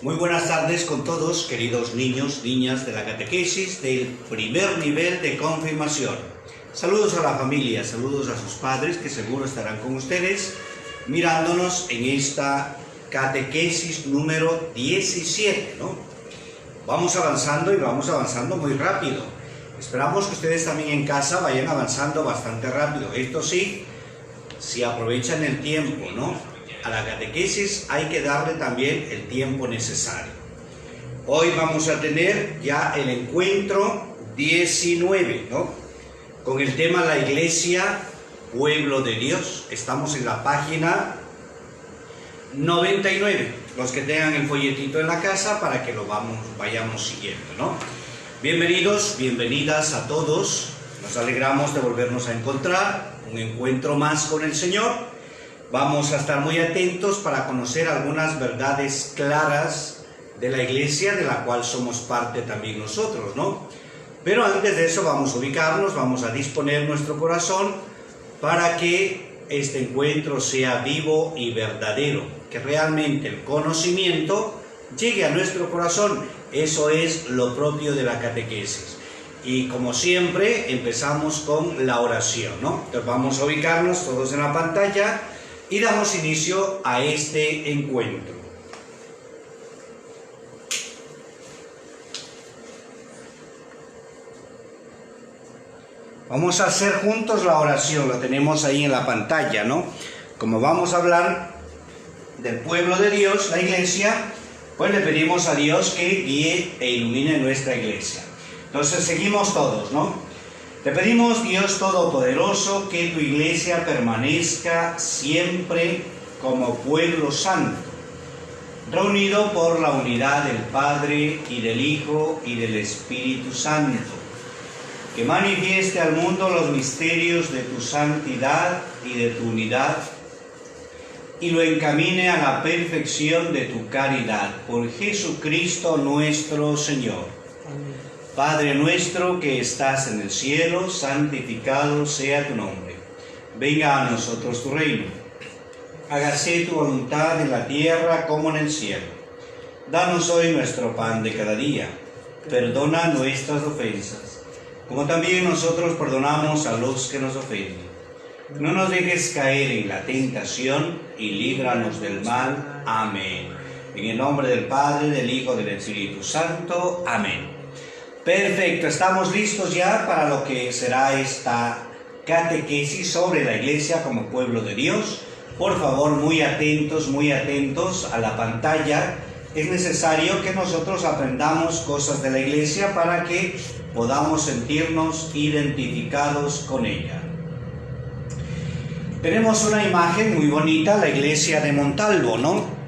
Muy buenas tardes con todos, queridos niños, niñas de la catequesis del primer nivel de confirmación. Saludos a la familia, saludos a sus padres que seguro estarán con ustedes mirándonos en esta catequesis número 17, ¿no? Vamos avanzando y vamos avanzando muy rápido. Esperamos que ustedes también en casa vayan avanzando bastante rápido. Esto sí, si aprovechan el tiempo, ¿no? A la catequesis hay que darle también el tiempo necesario. Hoy vamos a tener ya el encuentro 19, ¿no? Con el tema La Iglesia, Pueblo de Dios. Estamos en la página 99. Los que tengan el folletito en la casa para que lo vayamos siguiendo, ¿no? Bienvenidos, bienvenidas a todos. Nos alegramos de volvernos a encontrar. Un encuentro más con el Señor. Vamos a estar muy atentos para conocer algunas verdades claras de la Iglesia, de la cual somos parte también nosotros, ¿no? Pero antes de eso vamos a ubicarnos, vamos a disponer nuestro corazón para que este encuentro sea vivo y verdadero, que realmente el conocimiento llegue a nuestro corazón. Eso es lo propio de la catequesis. Y como siempre, empezamos con la oración, ¿no? Entonces vamos a ubicarnos todos en la pantalla y damos inicio a este encuentro. Vamos a hacer juntos la oración, lo tenemos ahí en la pantalla, ¿no? Como vamos a hablar del pueblo de Dios, la iglesia, pues le pedimos a Dios que guíe e ilumine nuestra iglesia. Entonces seguimos todos, ¿no? Te pedimos, Dios Todopoderoso, que tu iglesia permanezca siempre como pueblo santo, reunido por la unidad del Padre y del Hijo y del Espíritu Santo, que manifieste al mundo los misterios de tu santidad y de tu unidad, y lo encamine a la perfección de tu caridad, por Jesucristo nuestro Señor. Amén. Padre nuestro que estás en el cielo, santificado sea tu nombre. Venga a nosotros tu reino. Hágase tu voluntad en la tierra como en el cielo. Danos hoy nuestro pan de cada día. Perdona nuestras ofensas, como también nosotros perdonamos a los que nos ofenden. No nos dejes caer en la tentación y líbranos del mal. Amén. En el nombre del Padre, del Hijo y del Espíritu Santo. Amén. Perfecto, estamos listos ya para lo que será esta catequesis sobre la iglesia como pueblo de Dios. Por favor, muy atentos a la pantalla. Es necesario que nosotros aprendamos cosas de la iglesia para que podamos sentirnos identificados con ella. Tenemos una imagen muy bonita, la iglesia de Montalvo, ¿no?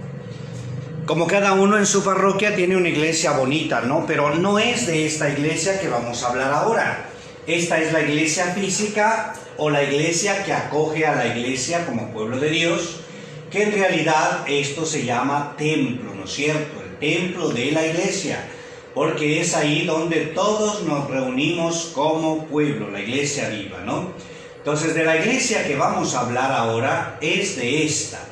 Como cada uno en su parroquia tiene una iglesia bonita, ¿no? Pero no es de esta iglesia que vamos a hablar ahora. Esta es la iglesia física o la iglesia que acoge a la iglesia como pueblo de Dios, que en realidad esto se llama templo, ¿no es cierto? El templo de la iglesia, porque es ahí donde todos nos reunimos como pueblo, la iglesia viva, ¿no? Entonces, de la iglesia que vamos a hablar ahora es de esta.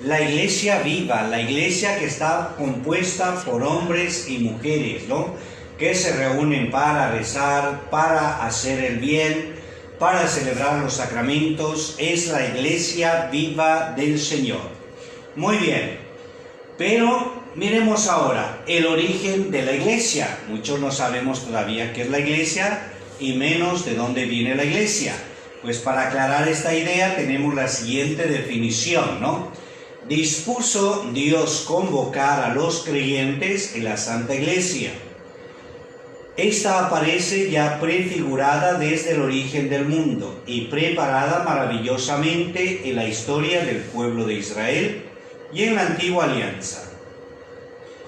La iglesia viva, la iglesia que está compuesta por hombres y mujeres, ¿no? Que se reúnen para rezar, para hacer el bien, para celebrar los sacramentos. Es la iglesia viva del Señor. Muy bien, pero miremos ahora el origen de la iglesia. Muchos no sabemos todavía qué es la iglesia y menos de dónde viene la iglesia. Pues para aclarar esta idea tenemos la siguiente definición, ¿no? Dispuso Dios convocar a los creyentes en la Santa Iglesia. Esta aparece ya prefigurada desde el origen del mundo y preparada maravillosamente en la historia del pueblo de Israel y en la antigua alianza.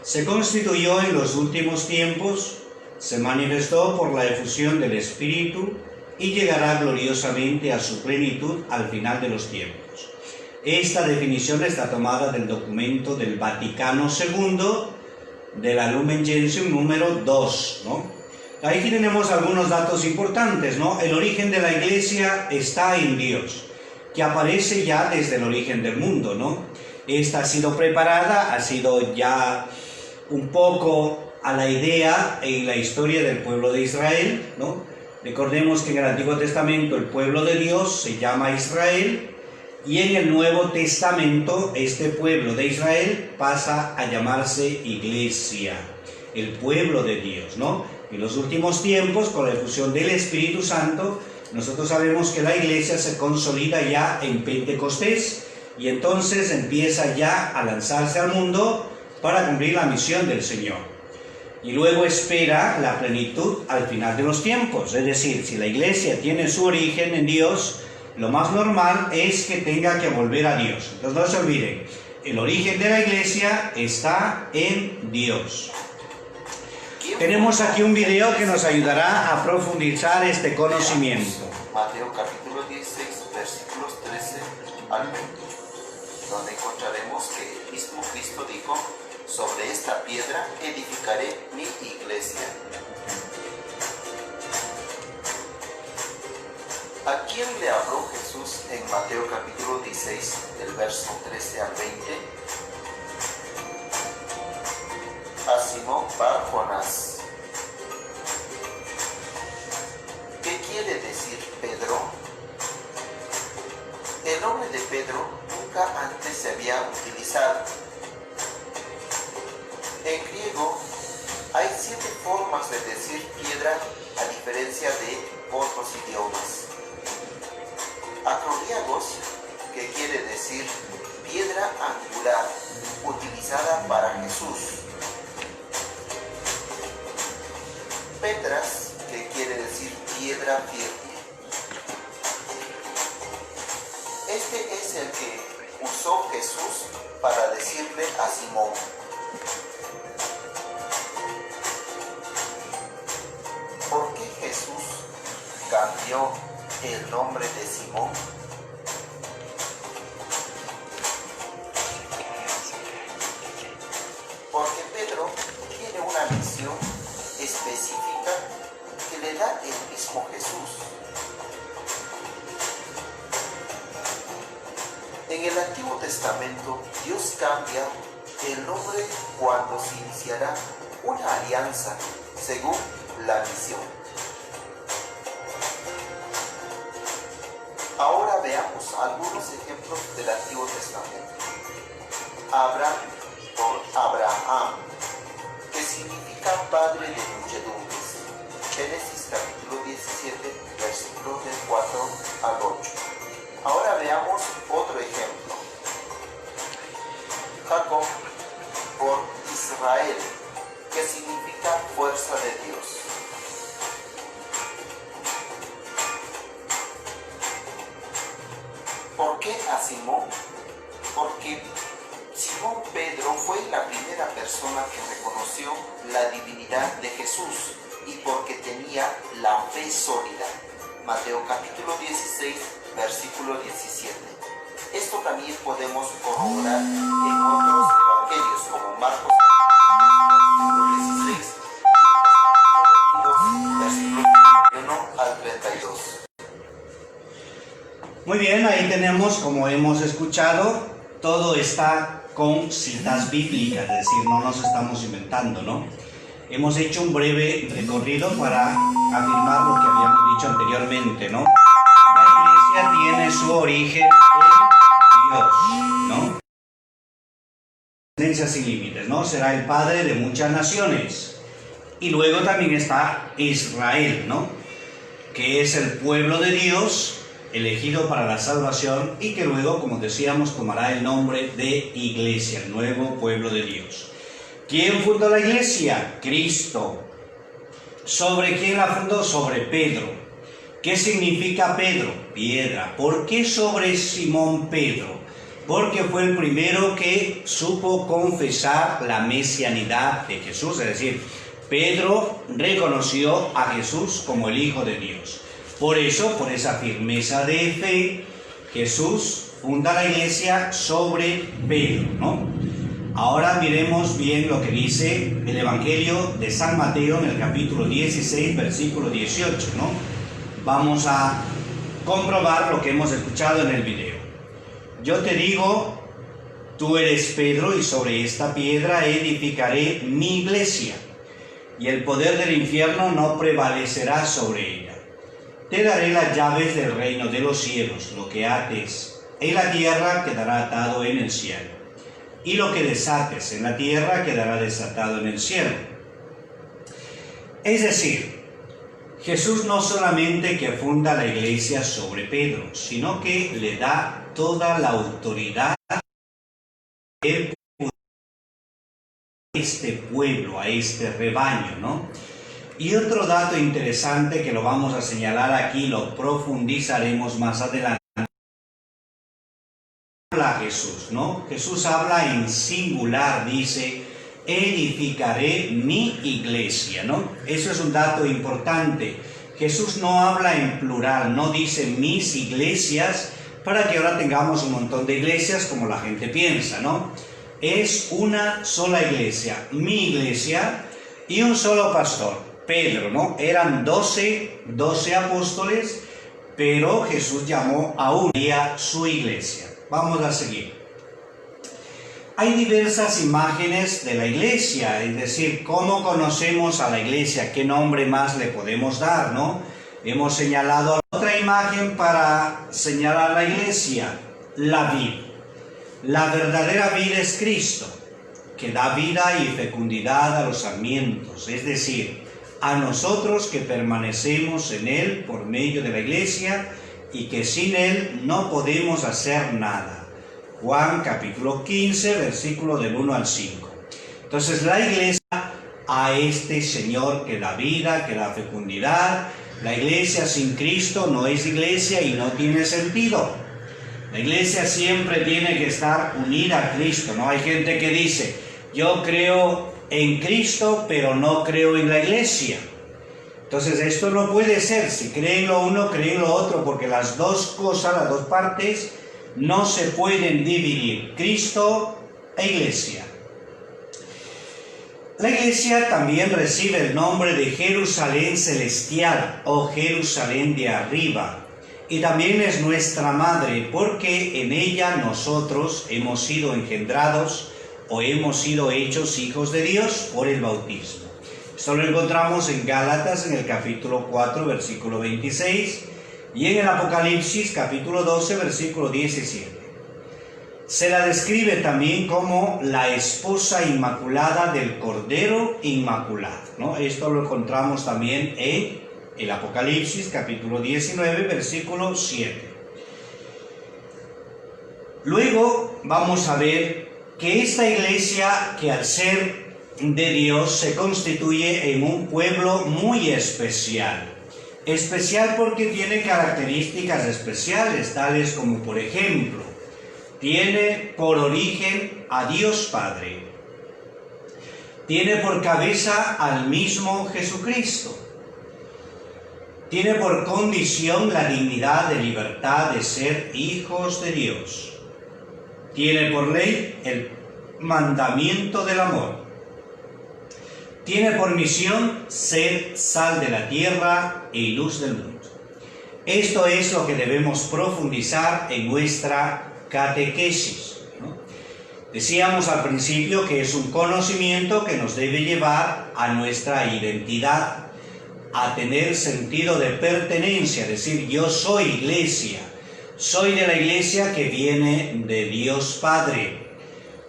Se constituyó en los últimos tiempos, se manifestó por la efusión del Espíritu y llegará gloriosamente a su plenitud al final de los tiempos. Esta definición está tomada del documento del Vaticano II, de la Lumen Gentium número 2, ¿no? Aquí tenemos algunos datos importantes, ¿no? El origen de la iglesia está en Dios, que aparece ya desde el origen del mundo, ¿no? Esta ha sido preparada, ha sido ya un poco a la idea y la historia del pueblo de Israel, ¿no? Recordemos que en el Antiguo Testamento el pueblo de Dios se llama Israel, y en el Nuevo Testamento este pueblo de Israel pasa a llamarse Iglesia, el pueblo de Dios, ¿no? En los últimos tiempos, con la efusión del Espíritu Santo, nosotros sabemos que la Iglesia se consolida ya en Pentecostés, y entonces empieza ya a lanzarse al mundo para cumplir la misión del Señor. Y luego espera la plenitud al final de los tiempos. Es decir, si la Iglesia tiene su origen en Dios, lo más normal es que tenga que volver a Dios. Entonces no se olviden, el origen de la Iglesia está en Dios. Tenemos aquí un video que nos ayudará a profundizar este conocimiento. Mateo capítulo 16, versículos 13 al 20, donde encontraremos que el mismo Cristo dijo: sobre esta piedra edificaré mi iglesia. ¿A quién le habló Jesús en Mateo capítulo 16, del verso 13 al 20? A Simón bar Jonás. ¿Qué quiere decir Pedro? El nombre de Pedro nunca antes se había utilizado. En griego hay 7 formas de decir piedra, a diferencia de otros idiomas. Acrobiagos, que quiere decir piedra angular, utilizada para Jesús. Petras, que quiere decir piedra firme. Este es el que usó Jesús para decirle a Simón. ¿Por qué Jesús cambió el nombre de Simón? Porque Pedro tiene una misión específica que le da el mismo Jesús. En el Antiguo Testamento, Dios cambia el nombre cuando se iniciará una alianza según la misión. Ahora veamos algunos ejemplos del Antiguo Testamento. Abraham por Abraham, que significa padre de muchedumbres. Génesis capítulo 17, versículos del 4 al 8. Ahora veamos otro ejemplo. Jacob por Israel, que significa fuerza de Dios. ¿Por qué a Simón? Porque Simón Pedro fue la primera persona que reconoció la divinidad de Jesús y porque tenía la fe sólida. Mateo capítulo 16, versículo 17. Esto también podemos corroborar en otros evangelios como Marcos capítulo 16, versículo 21 al 32. Muy bien, ahí tenemos, como hemos escuchado, todo está con citas bíblicas, es decir, no nos estamos inventando, ¿no? Hemos hecho un breve recorrido para afirmar lo que habíamos dicho anteriormente, ¿no? La Iglesia tiene su origen en Dios, ¿no? Tendencia sin límites, ¿no? Será el padre de muchas naciones. Y luego también está Israel, ¿no? Que es el pueblo de Dios, elegido para la salvación, y que luego, como decíamos, tomará el nombre de Iglesia, el nuevo pueblo de Dios. ¿Quién fundó la Iglesia? Cristo. ¿Sobre quién la fundó? Sobre Pedro. ¿Qué significa Pedro? Piedra. ¿Por qué sobre Simón Pedro? Porque fue el primero que supo confesar la mesianidad de Jesús, es decir, Pedro reconoció a Jesús como el Hijo de Dios. Por eso, por esa firmeza de fe, Jesús funda la Iglesia sobre Pedro, ¿no? Ahora miremos bien lo que dice el Evangelio de San Mateo en el capítulo 16, versículo 18, ¿no? Vamos a comprobar lo que hemos escuchado en el video. Yo te digo tú eres Pedro y sobre esta piedra edificaré mi iglesia, y el poder del infierno no prevalecerá sobre ella. Te daré las llaves del reino de los cielos. Lo que ates en la tierra quedará atado en el cielo, y lo que desates en la tierra quedará desatado en el cielo. Es decir, Jesús no solamente que funda la iglesia sobre Pedro, sino que le da toda la autoridad a este pueblo, a este rebaño, ¿no? Y otro dato interesante que lo vamos a señalar aquí, lo profundizaremos más adelante. Habla Jesús, ¿no? Jesús habla en singular, dice, edificaré mi iglesia, ¿no? Eso es un dato importante. Jesús no habla en plural, no dice mis iglesias, para que ahora tengamos un montón de iglesias como la gente piensa, ¿no? Es una sola iglesia, mi iglesia, y un solo pastor, Pedro, ¿no? Eran 12 apóstoles, pero Jesús llamó a una su iglesia. Vamos a seguir. Hay diversas imágenes de la iglesia, es decir, ¿cómo conocemos a la iglesia? ¿Qué nombre más le podemos dar, no? Hemos señalado otra imagen para señalar la iglesia, la vid. La verdadera vid es Cristo, que da vida y fecundidad a los sarmientos, es decir, a nosotros que permanecemos en Él por medio de la iglesia y que sin Él no podemos hacer nada. Juan capítulo 15, versículo del 1 al 5. Entonces la iglesia a este Señor que da vida, que da fecundidad. La iglesia sin Cristo no es iglesia y no tiene sentido. La iglesia siempre tiene que estar unida a Cristo, ¿no? Hay gente que dice, yo creo en Cristo, pero no creo en la iglesia. Entonces esto no puede ser. Si creen lo uno, creen lo otro, porque las dos cosas, las dos partes, no se pueden dividir. Cristo e iglesia. La iglesia también recibe el nombre de Jerusalén celestial o Jerusalén de arriba. Y también es nuestra madre, porque en ella nosotros hemos sido engendrados o hemos sido hechos hijos de Dios por el bautismo. Esto lo encontramos en Gálatas en el capítulo 4, versículo 26, y en el Apocalipsis capítulo 12, versículo 17. Se la describe también como la esposa inmaculada del Cordero Inmaculado, ¿no? Esto lo encontramos también en el Apocalipsis capítulo 19, versículo 7. Luego vamos a ver que esta iglesia, que al ser de Dios se constituye en un pueblo muy especial. Especial porque tiene características especiales, tales como, por ejemplo, tiene por origen a Dios Padre. Tiene por cabeza al mismo Jesucristo. Tiene por condición la dignidad de libertad de ser hijos de Dios. Tiene por ley el mandamiento del amor. Tiene por misión ser sal de la tierra y luz del mundo. Esto es lo que debemos profundizar en nuestra catequesis, ¿no? Decíamos al principio que es un conocimiento que nos debe llevar a nuestra identidad, a tener sentido de pertenencia, es decir, yo soy iglesia, soy de la iglesia que viene de Dios Padre,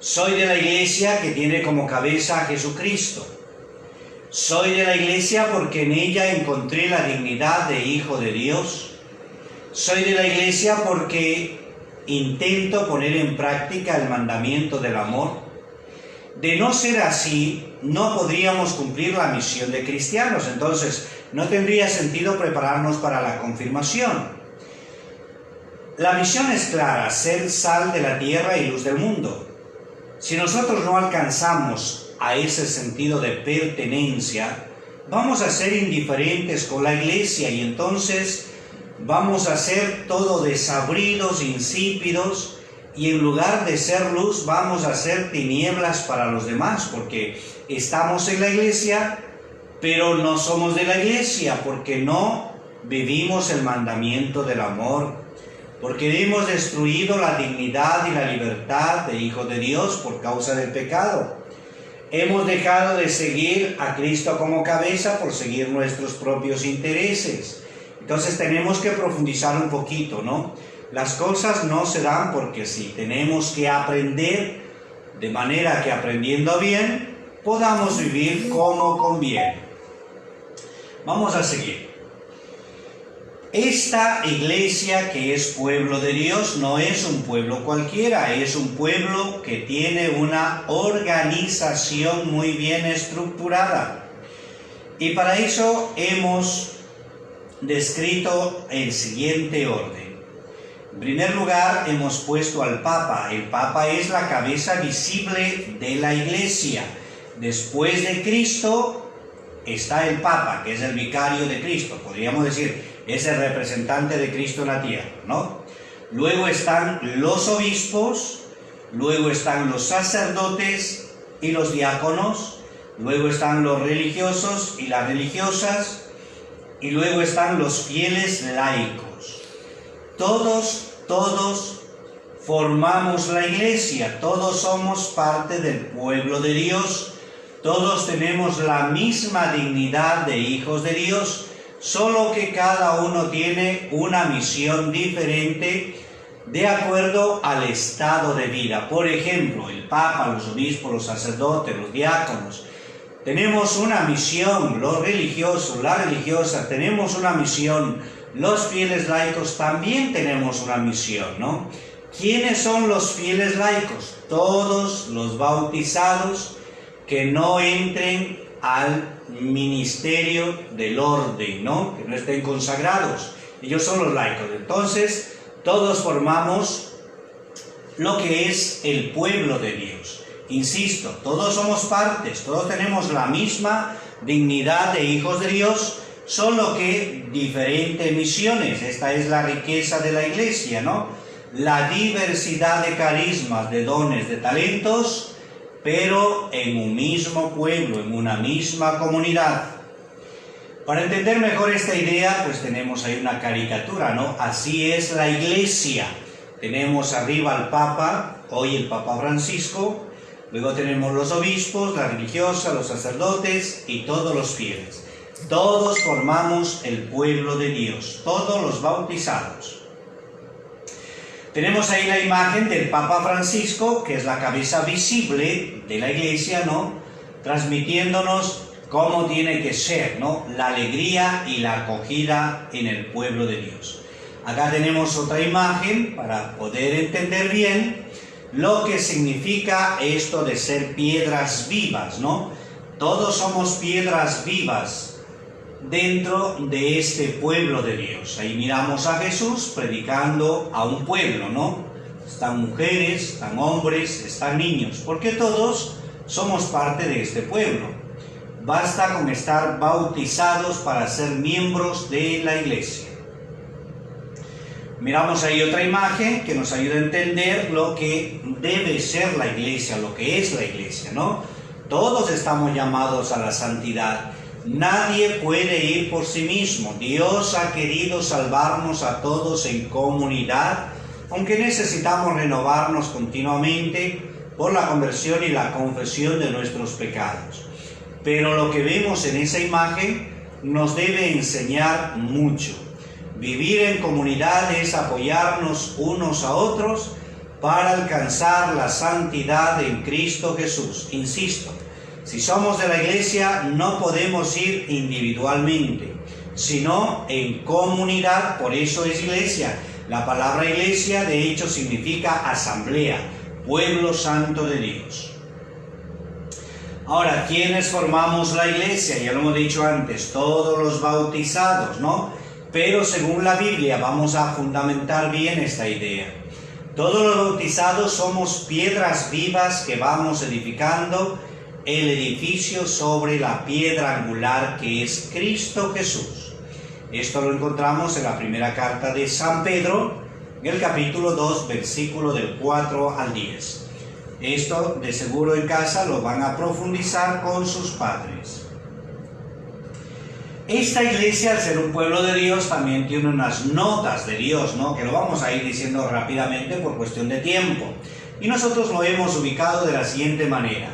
soy de la iglesia que tiene como cabeza a Jesucristo, soy de la iglesia porque en ella encontré la dignidad de hijo de Dios, soy de la iglesia porque intento poner en práctica el mandamiento del amor. De no ser así, no podríamos cumplir la misión de cristianos, entonces no tendría sentido prepararnos para la confirmación. La misión es clara, ser sal de la tierra y luz del mundo. Si nosotros no alcanzamos a ese sentido de pertenencia, vamos a ser indiferentes con la iglesia y entonces vamos a ser todo desabridos, insípidos, y en lugar de ser luz vamos a ser tinieblas para los demás, porque estamos en la iglesia, pero no somos de la iglesia, porque no vivimos el mandamiento del amor, porque hemos destruido la dignidad y la libertad de hijos de Dios por causa del pecado. Hemos dejado de seguir a Cristo como cabeza por seguir nuestros propios intereses. Entonces tenemos que profundizar un poquito, ¿no? Las cosas no se dan porque sí, tenemos que aprender de manera que aprendiendo bien podamos vivir como conviene. Vamos a seguir. Esta iglesia que es pueblo de Dios no es un pueblo cualquiera, es un pueblo que tiene una organización muy bien estructurada. Y para eso hemos descrito el siguiente orden. En primer lugar, hemos puesto al Papa. El Papa es la cabeza visible de la iglesia. Después de Cristo está el Papa, que es el vicario de Cristo, podríamos decir, es el representante de Cristo en la tierra, ¿no? Luego están los obispos, luego están los sacerdotes y los diáconos, luego están los religiosos y las religiosas, y luego están los fieles laicos. Todos formamos la iglesia, todos somos parte del pueblo de Dios, todos tenemos la misma dignidad de hijos de Dios, solo que cada uno tiene una misión diferente de acuerdo al estado de vida. Por ejemplo, el Papa, los obispos, los sacerdotes, los diáconos, tenemos una misión, los religiosos, las religiosas, tenemos una misión, los fieles laicos también tenemos una misión, ¿no? ¿Quiénes son los fieles laicos? Todos los bautizados que no entren al ministerio del orden, ¿no? Que no estén consagrados. Ellos son los laicos. Entonces, todos formamos lo que es el pueblo de Dios. Insisto, todos somos partes, todos tenemos la misma dignidad de hijos de Dios, solo que diferentes misiones. Esta es la riqueza de la iglesia, ¿no? La diversidad de carismas, de dones, de talentos, pero en un mismo pueblo, en una misma comunidad. Para entender mejor esta idea, pues tenemos ahí una caricatura, ¿no? Así es la iglesia. Tenemos arriba al Papa, hoy el Papa Francisco, luego tenemos los obispos, la religiosa, los sacerdotes y todos los fieles. Todos formamos el pueblo de Dios, todos los bautizados. Tenemos ahí la imagen del Papa Francisco, que es la cabeza visible de la iglesia, ¿no? Transmitiéndonos cómo tiene que ser, ¿no? La alegría y la acogida en el pueblo de Dios. Acá tenemos otra imagen para poder entender bien lo que significa esto de ser piedras vivas, ¿no? Todos somos piedras vivas dentro de este pueblo de Dios. Ahí miramos a Jesús predicando a un pueblo, ¿no? Están mujeres, están hombres, están niños, porque todos somos parte de este pueblo. Basta con estar bautizados para ser miembros de la iglesia. Miramos ahí otra imagen que nos ayuda a entender lo que debe ser la iglesia, lo que es la iglesia, ¿no? Todos estamos llamados a la santidad. Nadie puede ir por sí mismo. Dios ha querido salvarnos a todos en comunidad, aunque necesitamos renovarnos continuamente por la conversión y la confesión de nuestros pecados. Pero lo que vemos en esa imagen nos debe enseñar mucho. Vivir en comunidad es apoyarnos unos a otros para alcanzar la santidad en Cristo Jesús. Insisto, si somos de la iglesia no podemos ir individualmente, sino en comunidad. Por eso es iglesia. La palabra iglesia de hecho significa asamblea, pueblo santo de Dios. Ahora, ¿quiénes formamos la iglesia? Ya lo hemos dicho antes, todos los bautizados, ¿no? Pero según la Biblia vamos a fundamentar bien esta idea. Todos los bautizados somos piedras vivas que vamos edificando el edificio sobre la piedra angular que es Cristo Jesús. Esto lo encontramos en la primera carta de San Pedro, en el capítulo 2, versículo del 4 al 10. Esto de seguro en casa lo van a profundizar con sus padres. Esta iglesia, al ser un pueblo de Dios, también tiene unas notas de Dios, ¿no? Que lo vamos a ir diciendo rápidamente por cuestión de tiempo. Y nosotros lo hemos ubicado de la siguiente manera.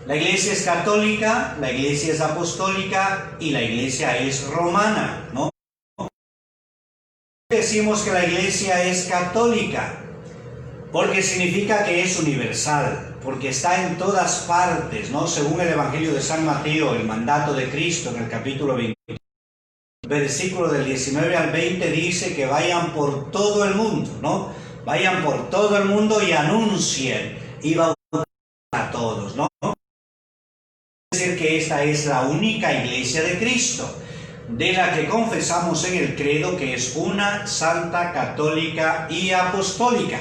La iglesia es católica, la iglesia es apostólica y la iglesia es romana, ¿no? Decimos que la iglesia es católica porque significa que es universal, porque está en todas partes, ¿no? Según el Evangelio de San Mateo, el mandato de Cristo en el capítulo 20, versículo del 19 al 20 dice que vayan por todo el mundo, ¿no? Vayan por todo el mundo y anuncien y bauticen a todos, ¿no? Es decir, que esta es la única iglesia de Cristo, de la que confesamos en el credo que es una, santa, católica y apostólica.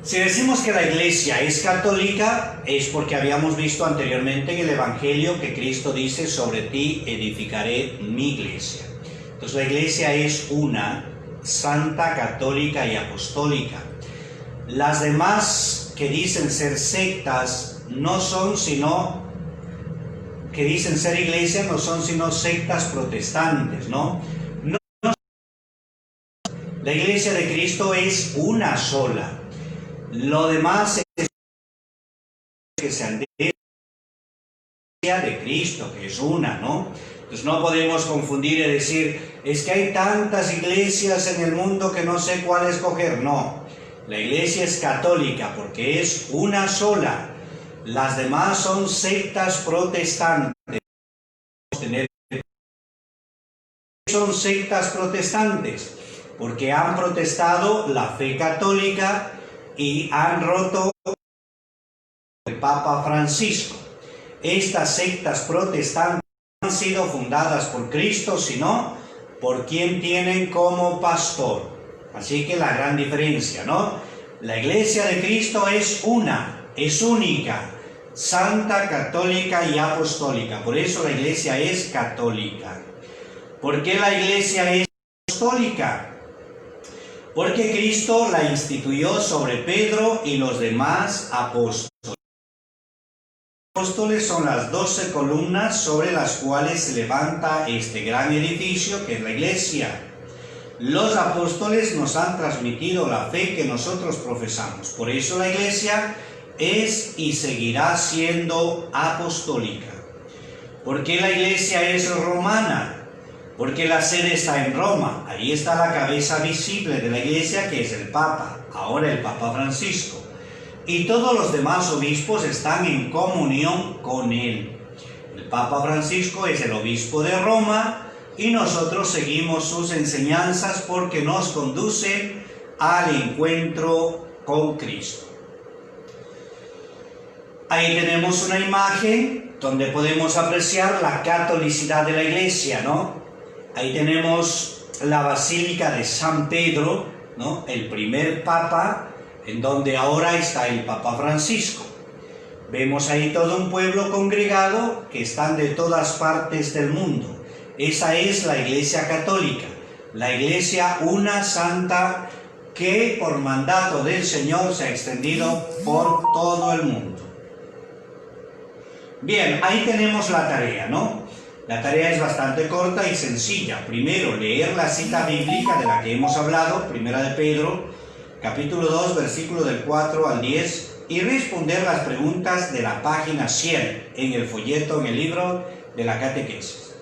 Si decimos que la iglesia es católica, es porque habíamos visto anteriormente en el Evangelio que Cristo dice: sobre ti edificaré mi iglesia. Entonces la iglesia es una, santa, católica y apostólica. Las demás que dicen ser sectas no son sino, que dicen ser iglesia, no son sino sectas protestantes, ¿no? La iglesia de Cristo es una sola. Lo demás es que se han de Cristo, que es una, ¿no? Entonces no podemos confundir y decir, es que hay tantas iglesias en el mundo que no sé cuál escoger. No, la iglesia es católica porque es una sola. Las demás son sectas protestantes. Son sectas protestantes porque han protestado la fe católica y han roto el Papa Francisco. Estas sectas protestantes no han sido fundadas por Cristo, sino por quien tienen como pastor. Así que la gran diferencia, ¿no? La iglesia de Cristo es una, es única, santa, católica y apostólica. Por eso la iglesia es católica. ¿Por qué la iglesia es apostólica? Porque Cristo la instituyó sobre Pedro y los demás apóstoles. Los apóstoles son las 12 columnas sobre las cuales se levanta este gran edificio que es la iglesia. Los apóstoles nos han transmitido la fe que nosotros profesamos. Por eso la iglesia es y seguirá siendo apostólica. ¿Por qué la iglesia es romana? Porque la sede está en Roma, ahí está la cabeza visible de la iglesia, que es el Papa, ahora el Papa Francisco. Y todos los demás obispos están en comunión con él. El Papa Francisco es el obispo de Roma y nosotros seguimos sus enseñanzas porque nos conducen al encuentro con Cristo. Ahí tenemos una imagen donde podemos apreciar la catolicidad de la iglesia, ¿no? Ahí tenemos la Basílica de San Pedro, ¿no? El primer papa, en donde ahora está el Papa Francisco. Vemos ahí todo un pueblo congregado que están de todas partes del mundo. Esa es la Iglesia Católica, la Iglesia una santa que por mandato del Señor se ha extendido por todo el mundo. Bien, ahí tenemos la tarea, ¿no? La tarea es bastante corta y sencilla. Primero, leer la cita bíblica de la que hemos hablado, Primera de Pedro, capítulo 2, versículo del 4 al 10, y responder las preguntas de la página 100 en el folleto, en el libro de la catequesis.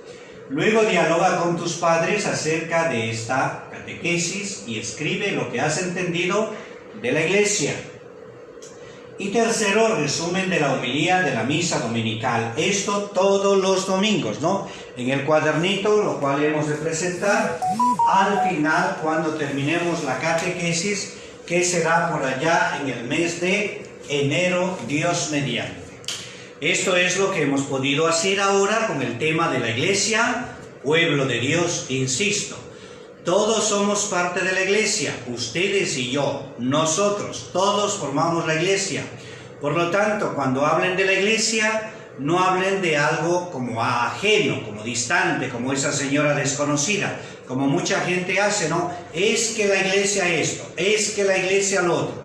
Luego dialoga con tus padres acerca de esta catequesis y escribe lo que has entendido de la iglesia. Y tercero, resumen de la homilía de la misa dominical. Esto todos los domingos, ¿no? En el cuadernito, lo cual hemos de presentar al final, cuando terminemos la catequesis, que será por allá en el mes de enero, Dios mediante. Esto es lo que hemos podido hacer ahora con el tema de la iglesia, pueblo de Dios, insisto. Todos somos parte de la iglesia, ustedes y yo, nosotros, todos formamos la iglesia. Por lo tanto, cuando hablen de la iglesia, no hablen de algo como ajeno, como distante, como esa señora desconocida, como mucha gente hace, ¿no? Es que la iglesia esto, es que la iglesia lo otro.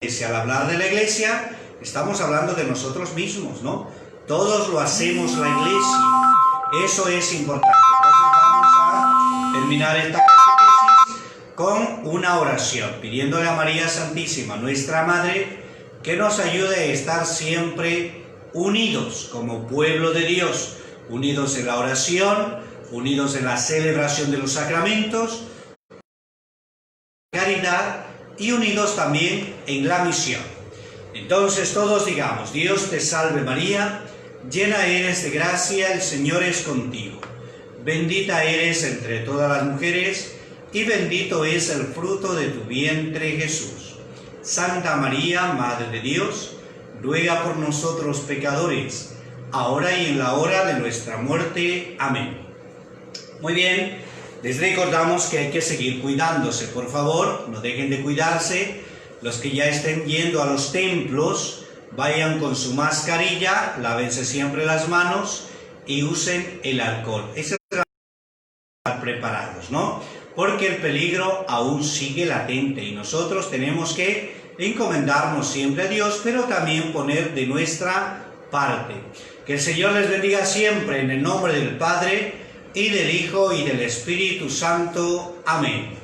Al hablar de la iglesia, estamos hablando de nosotros mismos, ¿no? Todos lo hacemos la iglesia. Eso es importante. Entonces vamos a terminar esta catequesis con una oración, pidiéndole a María Santísima, nuestra Madre, que nos ayude a estar siempre unidos como pueblo de Dios, unidos en la oración, unidos en la celebración de los sacramentos, caridad y unidos también en la misión. Entonces todos digamos: Dios te salve María, llena eres de gracia, el Señor es contigo. Bendita eres entre todas las mujeres, y bendito es el fruto de tu vientre Jesús. Santa María, Madre de Dios, ruega por nosotros pecadores, ahora y en la hora de nuestra muerte. Amén. Muy bien, les recordamos que hay que seguir cuidándose, por favor, no dejen de cuidarse. Los que ya estén yendo a los templos, vayan con su mascarilla, lávense siempre las manos y usen el alcohol. Eso es estar preparados, ¿no? Porque el peligro aún sigue latente y nosotros tenemos que encomendarnos siempre a Dios, pero también poner de nuestra parte. Que el Señor les bendiga siempre, en el nombre del Padre, y del Hijo, y del Espíritu Santo. Amén.